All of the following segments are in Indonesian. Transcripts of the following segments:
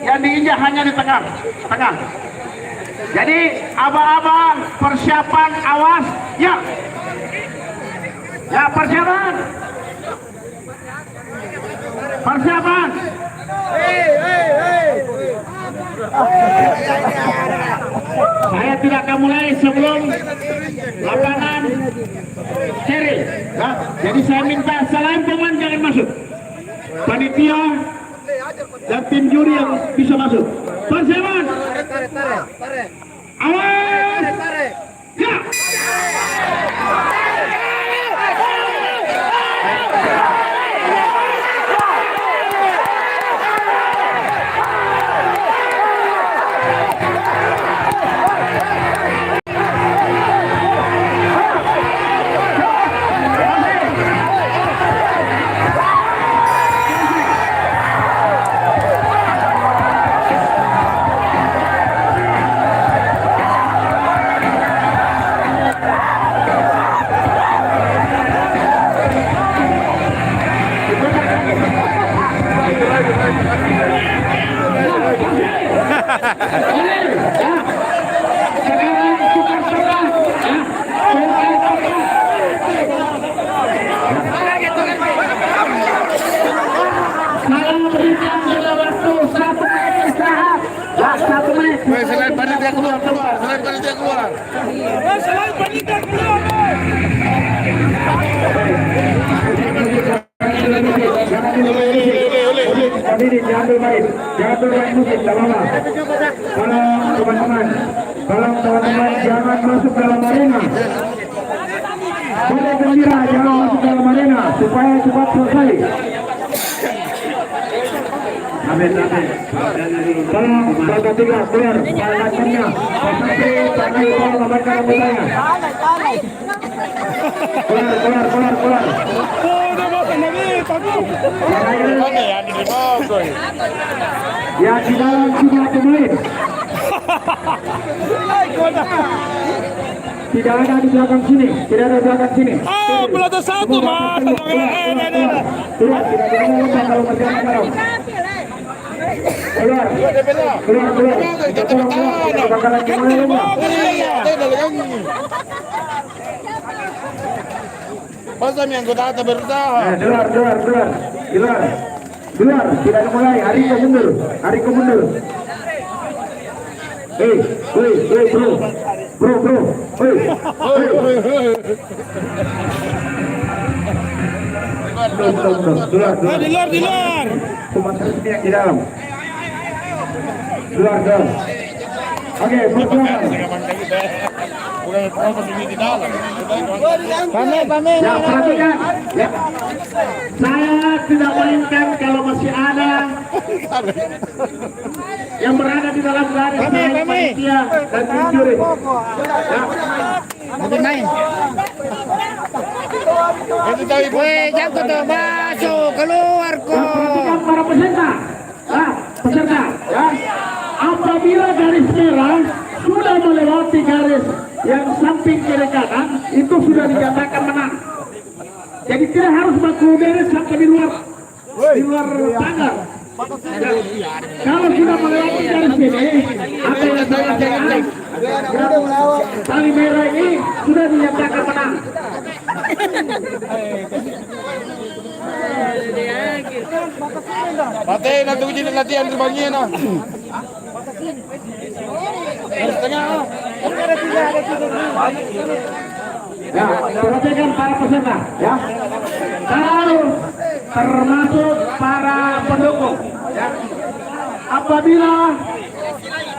yang diinjak hanya di tengah. Jadi aba-aba persiapan, awas ya. Ya, persiapan. Saya tidak akan mulai sebelum lapangan steril. Nah, jadi saya minta selain pemain jangan masuk. Panitia dan tim juri yang bisa masuk. Persiapan. Awas. Ya. Selain panitia keluar. Tolong teman-teman jangan masuk dalam arena. Boleh gembira jangan masuk dalam arena supaya cepat selesai. Amin. Tolong bangga 3 keluar palakannya. Pasang tangan tolong memberikan anggotanya. Keluar. Ya di dalam jumlah pemain. Tidak ada di belakang sini. Pelata satu mas. Keluar, tidak boleh kalau berjalan bareng. Keluar. Kita bakalan gimana lomba? Pasam yang kota atas berusaha. Keluar, tidak mulai. Hariko mundur. Bro. Di luar. Cuma tersedia di dalam. Keluar. Oke, persiapan. Bukan proses ini di dalam. Pamer. Ya, perhatikan. Ya. Saya tidak mainkan kalau masih ada yang berada di dalam garis panitia dan tim juri. Nanti main. Itu tahu ibu. Jangan tuh masuk keluar kok. Perhatikan para peserta. Peserta. Ya. Apabila garis merah sudah melewati garis yang samping kiri kanan, itu sudah dinyatakan menang. Jadi tidak harus baku beres sampai di luar pagar. Kalau sudah melewati garis ini, apa yang saya katakan, tali merah ini sudah dinyatakan menang. Patay nanti uji latihan di bagian ah. Setengah. Ya, perhatikan para peserta, ya. Termasuk para pendukung, ya. Apabila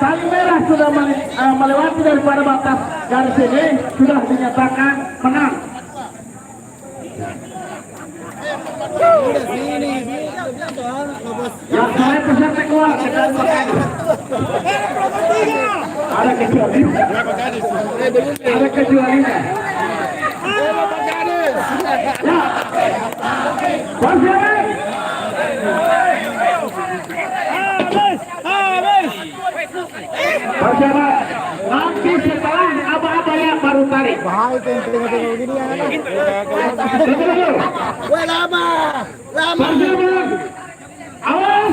tali merah sudah melewati daripada batas garis ini, sudah dinyatakan menang. Yang saya peserta keluar ada kecualinya. Ya, Pasien. Nanti setelah aba-abanya baru tarik. Bahaya tengok gini ya. Lama. Pasien. Awas.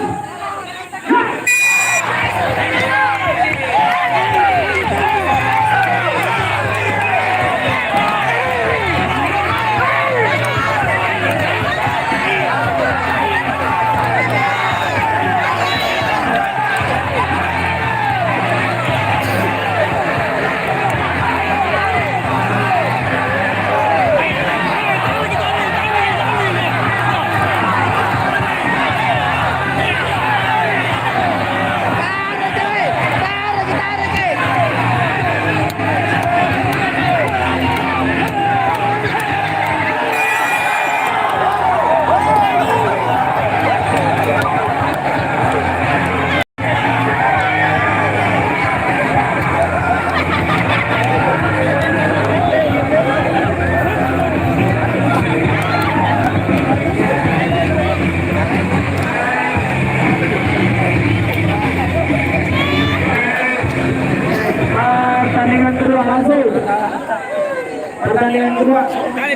yang kedua. Tali.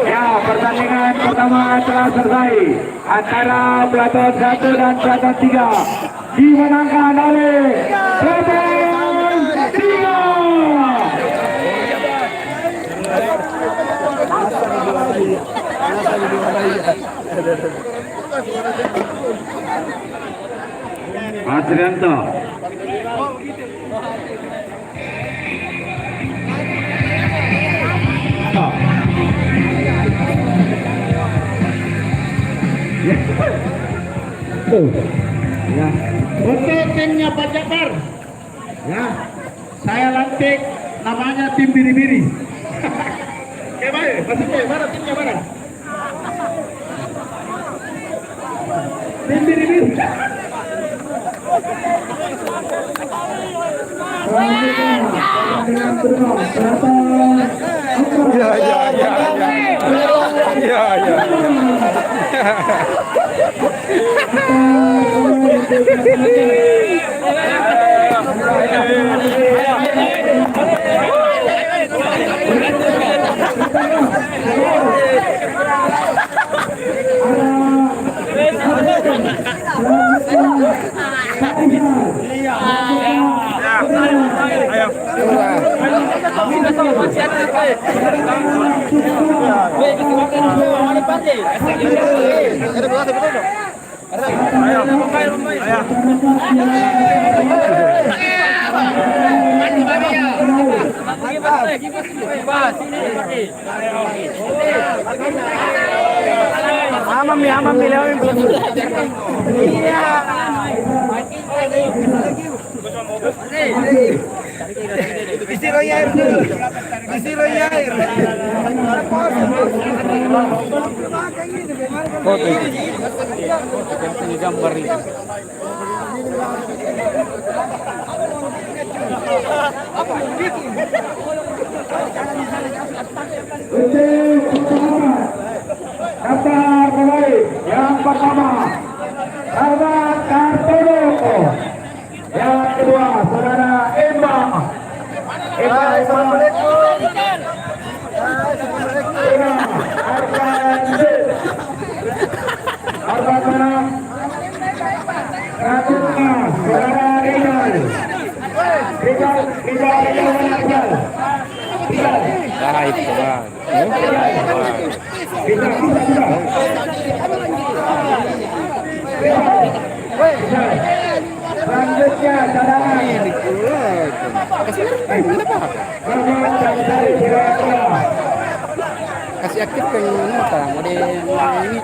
Ya, pertandingan pertama telah selesai antara Pelaton 1 dan Pelaton 3 dimenangkan oleh Pelaton 3. Mas Rianto. Ya. Untuk timnya Pak Jakar, ya, saya lantik namanya tim biri-biri. Oke baik, maksudnya mana timnya mana? Tim biri-biri. Daftar pemain yang pertama Sahabat Kartono, yang kedua Saudara Emma. Assalamualaikum. Saudara Rizal. Selanjutnya cadangan. Kasih aktif ke muka model ini.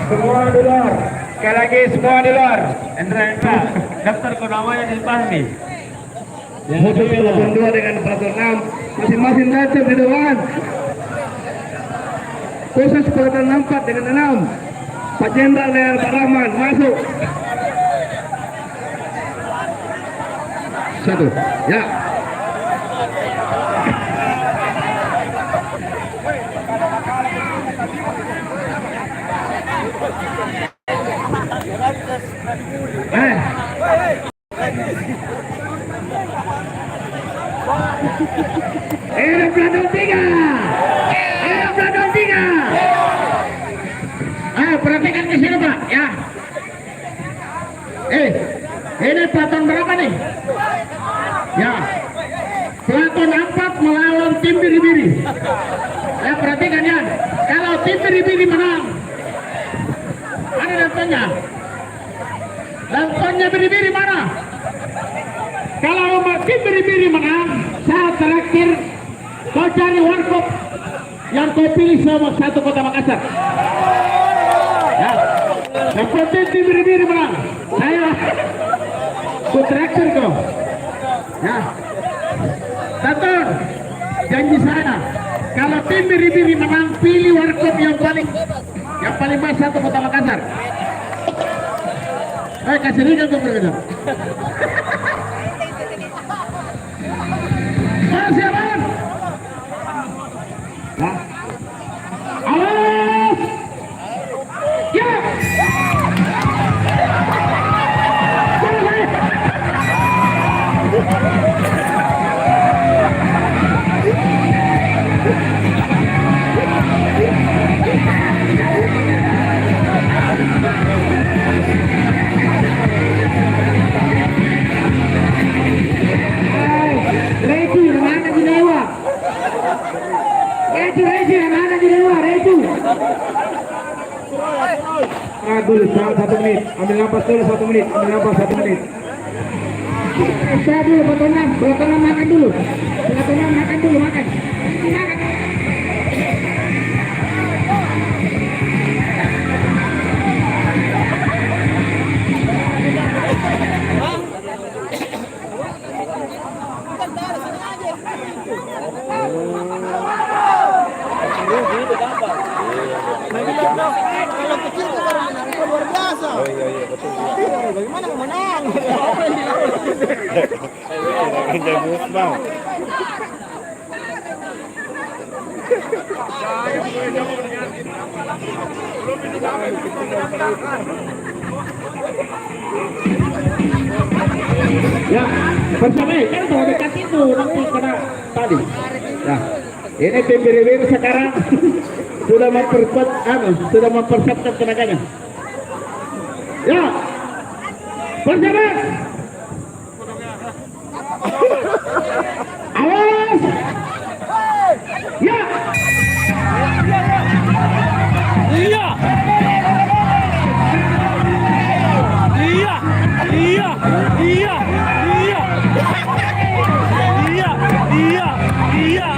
Semua di luar. Sekali lagi semua di luar. Endra, daftar ke namanya di Pasmi. Musuh Pelaton 2 dengan Pelaton 6 masing-masing datang di dewan. Khusus Pelaton 4 dengan 6 Pak Jenderal dan Pak Rahman masuk. Satu, ya. Pelaton 3. Pelaton 3. Perhatikan ke sini Pak, ya. Ini Pelaton berapa nih? Ya. Pelaton 4 melawan tim biri-biri. Ya, perhatikan ya. Kalau tim biri-biri menang, ada dantonnya. Dantonnya biri-biri mana? Kalau tim biri-biri menang, saat terakhir kau cari warkop yang kau pilih sama satu Kota Makassar. Ya, yang penting tim biri-biri menang. Saya kau terakhir kau. Ya, Dator, janji saya Kalau tim biri-biri menang, pilih warkop yang paling pas satu Kota Makassar. Kasih ringan tuh mereka. Masih aman. Nah. Awas. Ya. Dulu 1 menit, ambil nafas dulu 1 menit, ambil nafas 1 menit. Saya dulu potongan makan dulu, makan. Kalau kecil itu baru menang itu luar biasa. Oh iya betul. Bagaimana mau menang? Jago bang. Ya, bersama kan kalau dekat itu nanti kena tadi. Ya, ini tim biru-biru sekarang sudah mempersiapkan tenaganya. Ya, bersama. Awas. Ya. Iya. Iya. Iya. Iya. Iya. Iya. Iya. Iya.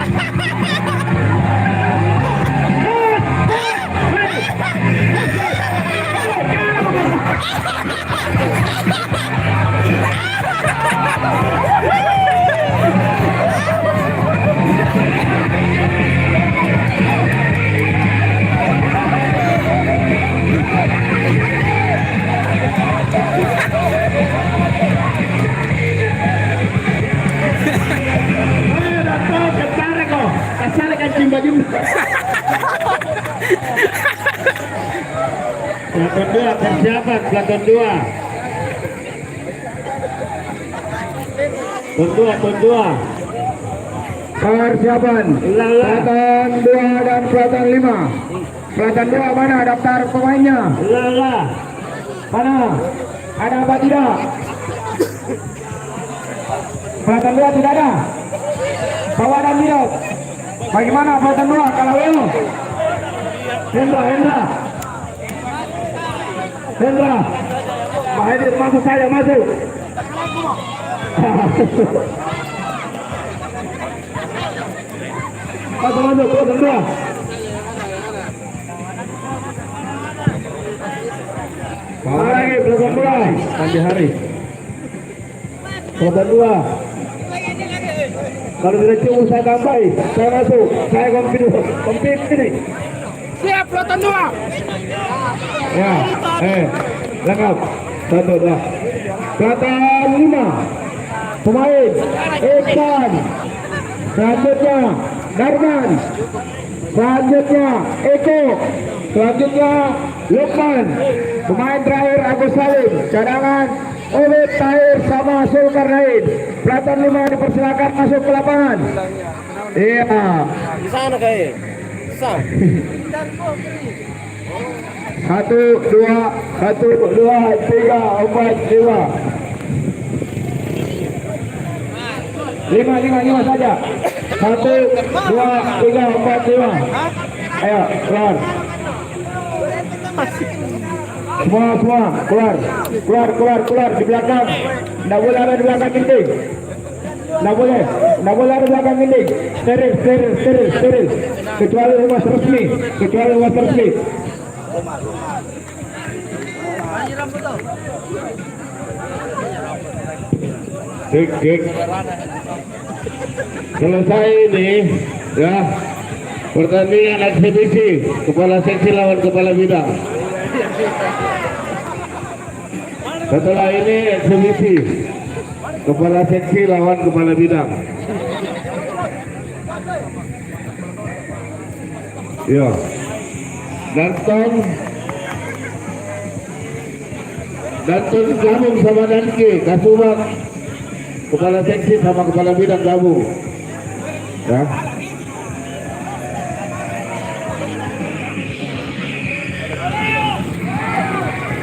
Pelakon 2 persiapan, pelakon 2. Pelakon 2. Persiapan. Pelakon 2 dan pelakon 5. Pelakon 2 mana daftar pemainnya? Mana? Ada apa tidak? Pelakon 2 tidak ada. Bawa dan Mirot. Bagaimana pelakon 2? Kalau Hendra. Pak Edit masuk saja, masuk. Masuk, kedua. Bawa lagi, pelakon 2. Pagi hari. Pelakon 2. Kalau tidak cukup saya tambahi, saya masuk. Saya kompit ini. Siap pelakon 2. Ya, lengkap. 1, 2. Pelakon 5. Pemain Iksan. Selanjutnya Darman. Selanjutnya Eko. Selanjutnya Lukman. Pemain terakhir Agus Salim. Cadangan Obed Tahir sama Zulkarnain. Pelakon 5 dipersilakan masuk ke lapangan. Iya. Di sana kayak. Sam. 1, 2, 3, 4, 5. 5 saja. 1, 2, 3, 4, 5. Ayo keluar. Semua keluar di belakang. Tidak boleh ada di belakang ginting. Tidak boleh ada di belakang ginting. Steril. Kecuali rumah resmi. Gig. Selesai ini ya. Pertandingan eksibisi kepala seksi lawan kepala bidang. Setelah ini eksibisi kepala seksi lawan kepala bidang. Ya, Danton gabung sama Danki, Kasubag kepala seksi sama kepala bidang gabung. Ya.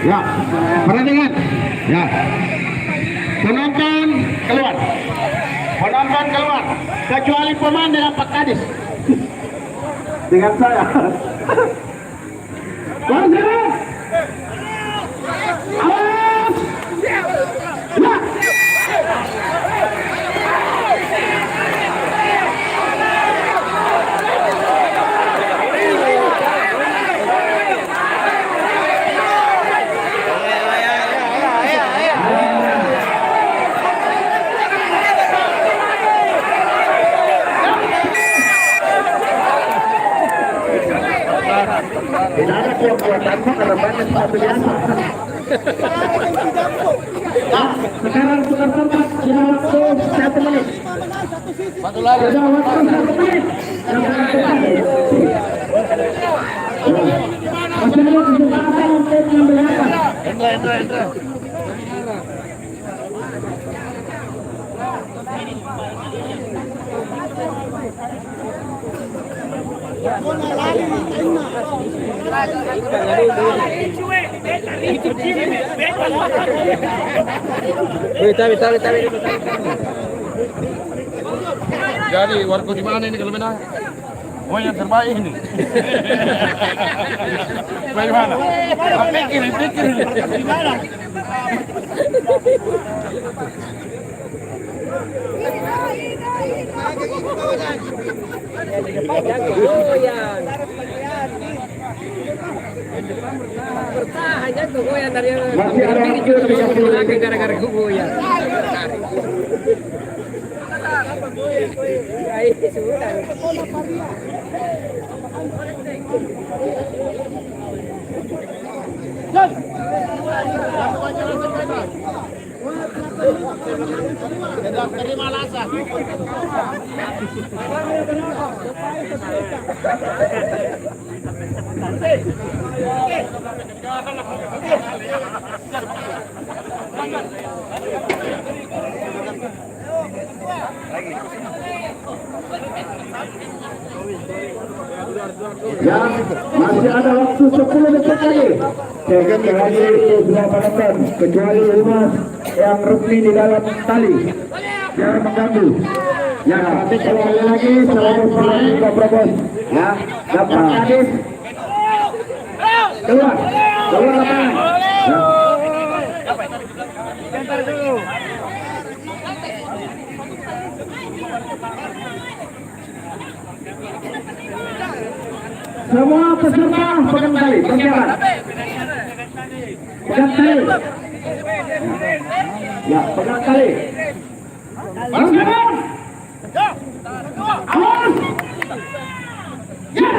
Ya, perhatikan. Ya. Penonton keluar. Penonton keluar. Kecuali pemain dengan Pak Kadis. Dengan saya. Lanjut. Awas. Ya. Tidak ada buatanmu karena banyak sepatu biasa. Nah, sekarang tukar tempat, sudah waktu 1 menit. Sudah waktu 1 menit. Masih ada kesempatan untuk mengambil apa? Jadi warga di mana ini kalau benar? Oh yang terbaik ini. Bagaimana? Pikir di mana? Bertahan tuh goyang dari Masih ada waktu gara-gara goyang. Terima lasa. Ya, masih ada waktu 10 detik lagi. Sekali lagi sudah penonton, kecuali Umas yang resmi di dalam tali, jangan mengganggu. Ya, sekali lagi selamat pemain Bapak. Ya, dapat Kadis keluar lapangan. Ya. Semua peserta pegang tali, berjalan. Pegang tali. Ya, pegang tali. Berjalan. Awas. Ya.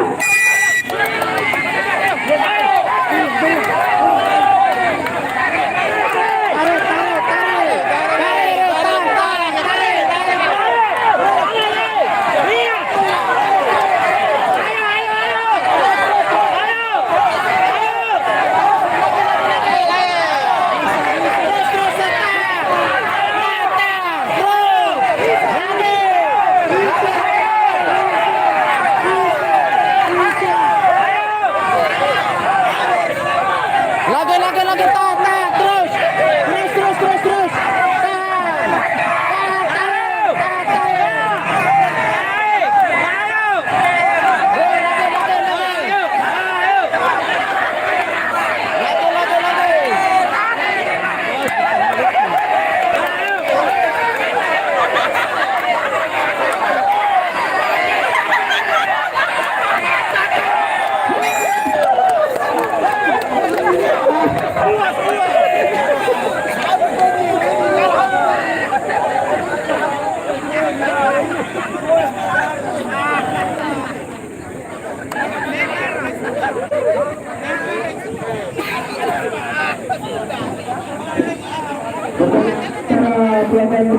pelatan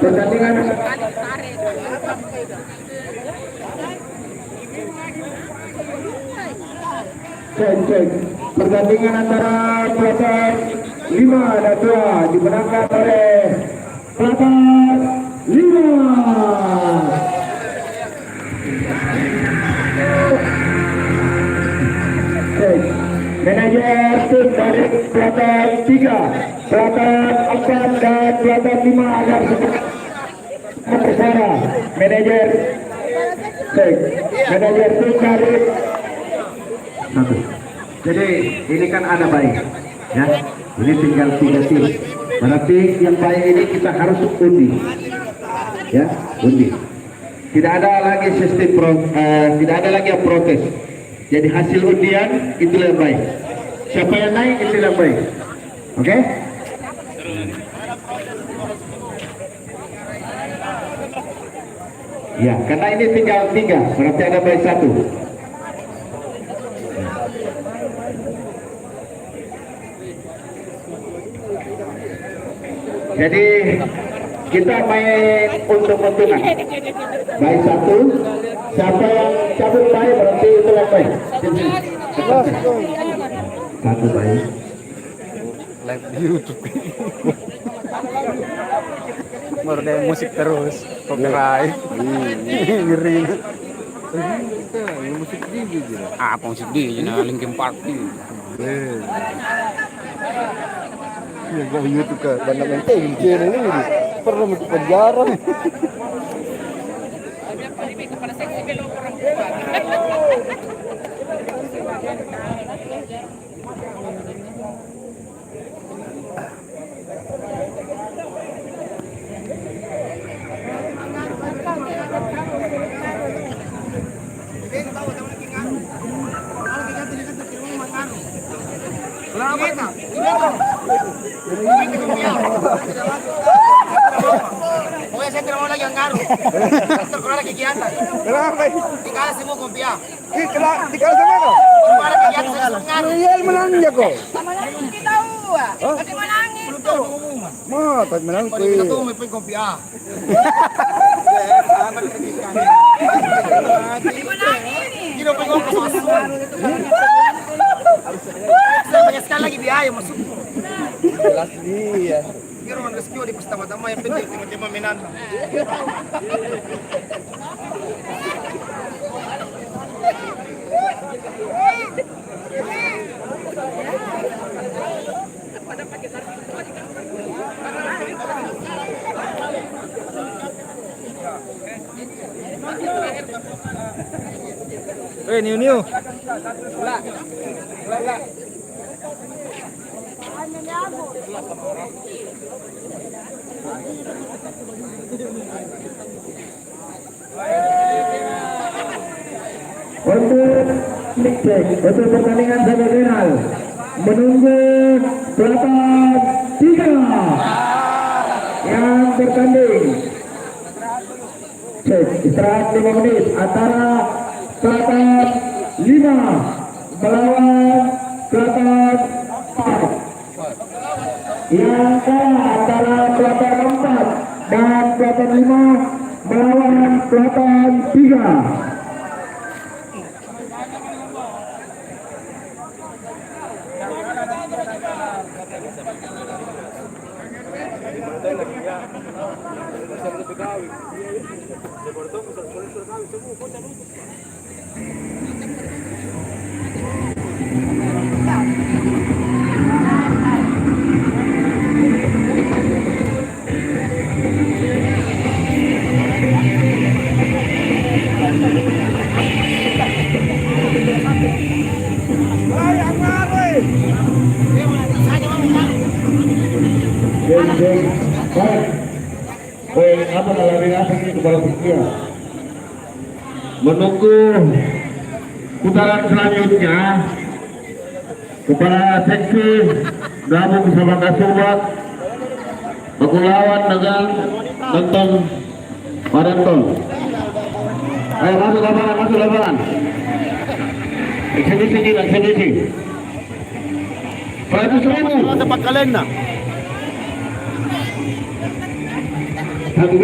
pertandingan cek pertandingan antara pelatan 5 dan 2 dimenangkan oleh pelatan 5. Manajer tim dari pelatan 3, pelatan 4 dan pelatan 5 agar bersama. Manajer tim dari 1. Jadi ini kan ada baik, ya. Ini tinggal 3 tim. Berarti yang baik ini kita harus undi, ya, undi. Tidak ada lagi sistem tidak ada lagi yang protes. Jadi hasil undian itu yang baik. Siapa yang naik itu yang baik. Oke? Ya, karena ini tinggal 3, berarti ada baik 1. Jadi kita main untung-untungan. Baik 1. Siapa yang cabut baik berarti itu yang baik. 1 baik. Live di YouTube. Merde musik terus. Copyright. Ngeri. Musik di apa musik di Linkin Park. Ya gua YouTube ke bandang menteng ini perlu masuk penjara. Pokoknya saya tidak mau lagi yang ngaruh. Terkeluar kegiatan. Kenapa? Dikala semua kopiah. Dikala sama kau? Ada kegiatan saya suruh ngaruh. Iya menang ya kok. Kita pasti menangin tuh. Mau tak menang Kalau kita tuh mau kopiah. Kita pengen masuk. Banyak sekali lagi biaya masuk. Jelas dia. Kira orang rescue di pertama-tama yang penting tiba-tiba mainan. New. Untuk pertandingan semifinal menunggu pelatan 3 yang bertanding. Istirahat 5 menit antara pelatan 5 melawan pelatan 4. Yang kalah antara pelatan 4 dan pelatan 5 melawan pelatan 3. Menunggu putaran selanjutnya, kepala seksi gabung bersama Kasubat berlawan dengan Tonton Parenton. Ayo masuk lapangan. Eksebisi. 100.000. Tempat kalian nak. Satu B.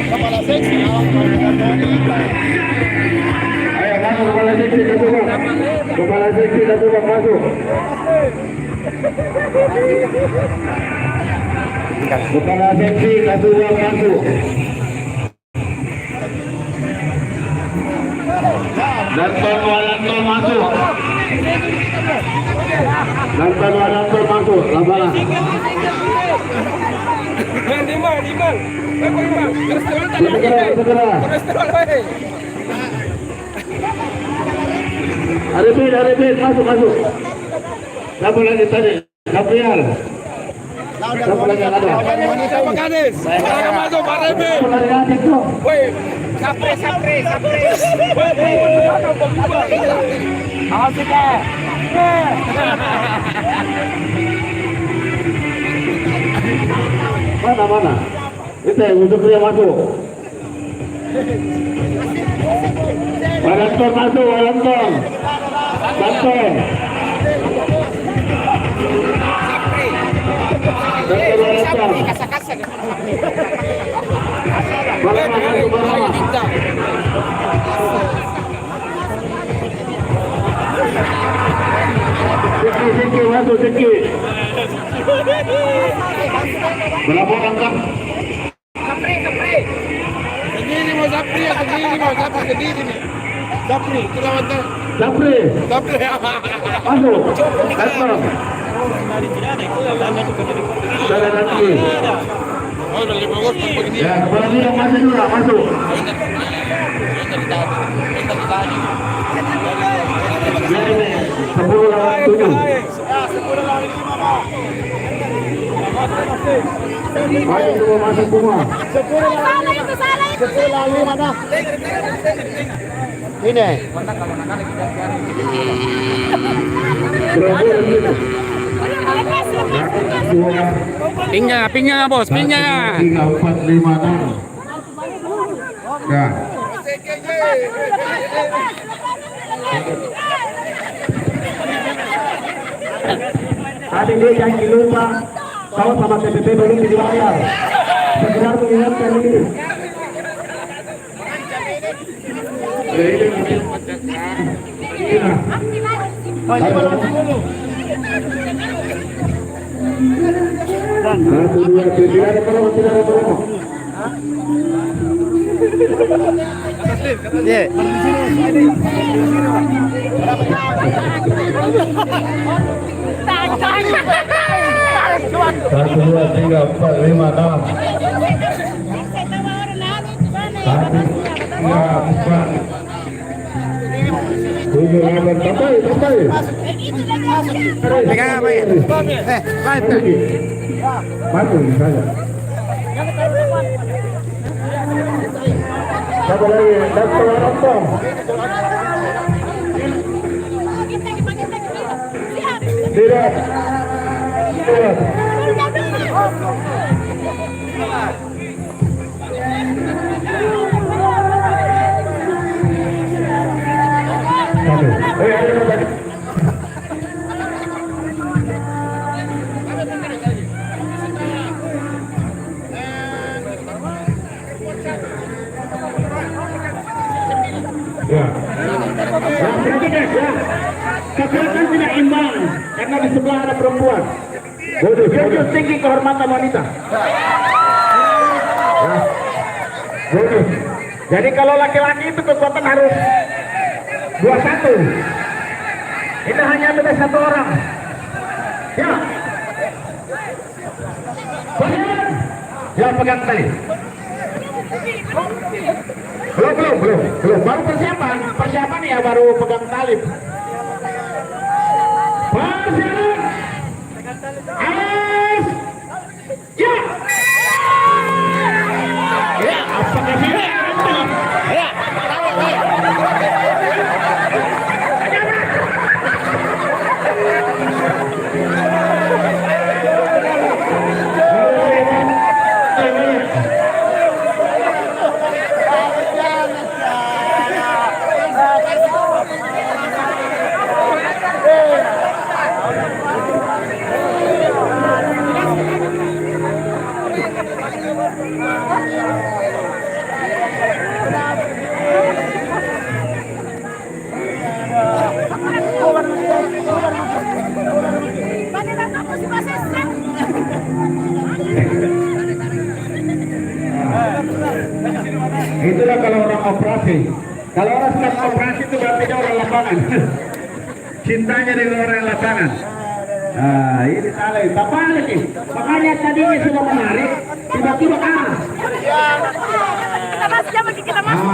Kepala seksi. Ayo masuk kepala seksi satu bang. Kepala seksi satu bang masuk. Kepala seksi satu bang masuk. Danton Walanto masuk. Danton Walanto masuk. Labaran. Segera. Arifin, masuk. Siapa lagi tadi? Gabriel. Siapa lagi yang ada? Siapa Kades? Silakan masuk Pak Rebi. Siapa lagi yang ada tuh? Woi, Sapre. awas kita. Mana? Itu yang untuk dia masuk. Walanton masuk, Walanton. Danton. Kasa-kasa. Balama. Siki masuk, Siki. Berapa angkat? Sapre. Sendiri mau Sapri, sendiri nih. Sapri, kelawatan. Sapri, Sapri. masuk. Danton. Salah nanti. Oh, udah 5 gol begini. Ya, kepala dia masuk juga, masuk. Ini 10 lawan 7. Masuk semua. Salah itu. Ini. Pingnya bos, pingnya. 3, 4, 5, 6. Ya. Tadi dia janji lupa kau sama TPP belum dibayar. Segera mengingatkan ini. Iya. Satu, dua, tidak ada promo. Satu, dua, tiga, 4, 5, 6. 1, 2, 4. 7, 8, sampai. Pegang apa ya? Masuk saja. Satu lagi, Dr. Waranto. Tidak. Ya. Perhatikan ya. Kekerasan tidak imbang karena di sebelah ada perempuan. Bodoh tinggi kehormatan wanita. Ya. Bodoh. Jadi kalau laki-laki itu kekuatan harus 21. Ini hanya beda 1 orang. Ya. Pegang. Ya, pegang tali. Belum. Baru persiapan ya, baru pegang tali. Persiapan. Awas. Ya. Ya, apakah ini? Ya. operasi. Kalau orang sudah operasi itu berarti dia orang lapangan. Cintanya dengan orang lapangan. Nah, ini salah. Bapak lagi. Makanya tadinya sudah menarik, tiba-tiba Kita masuk jam lagi kita masuk.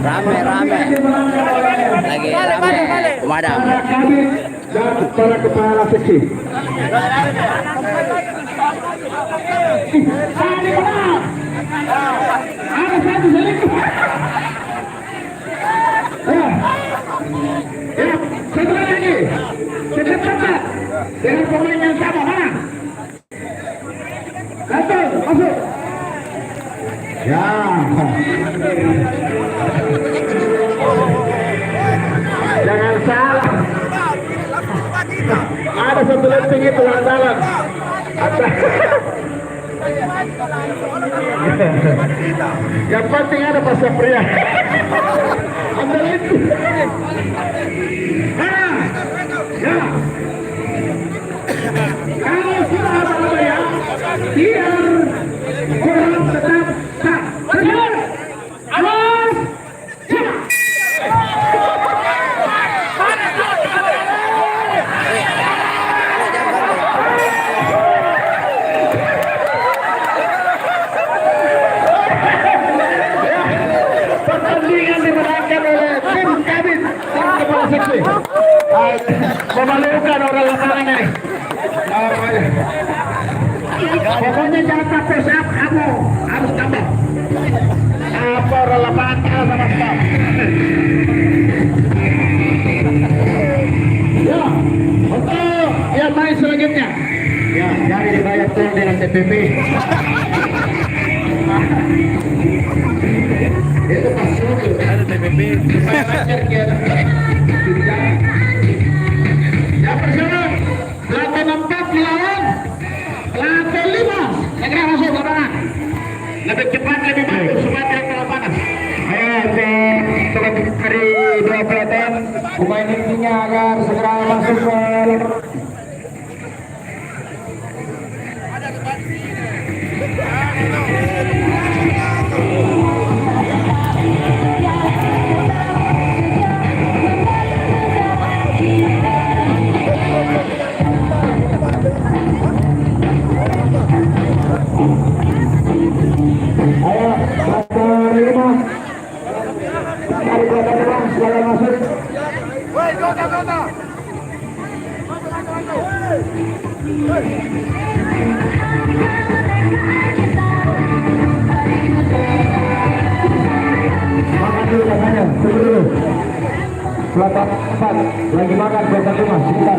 Rame. Lagi rame. Pemadam. para kabin dan para kepala seksi. Tadi benar. Ada satu selingkuh. Ya, satu lagi. Cepat dengan pemain yang sama mana? Satu, masuk. Ya. Jangan salah. Ada satu lenting itu andalan. Yang penting ada Pak Sapria. Andal itu. Ya. Kalau sudah apa ya? Biar kurang tetap tak. Benar. Awas. Ya. Pertandingan dimenangkan oleh tim Kabin dan kepala seksi. Memalukan orang lapangan ini. Pokoknya jangan capek siap, kamu harus tambah. Apa orang lapangan kalah sama staff. Ya, untuk yang main selanjutnya. Ya, jadi dibayar tol dengan TPP. Itu masuk ada TPP supaya lancar dia. Ya persiapan lantai 4 melawan lantai 5. Segera masuk lapangan. Lebih cepat lebih bagus supaya tidak terlalu panas. Ayo untuk dari dua pelatihan pemain intinya agar segera masuk ke Selatan 4 lagi makan buatan rumah sebentar.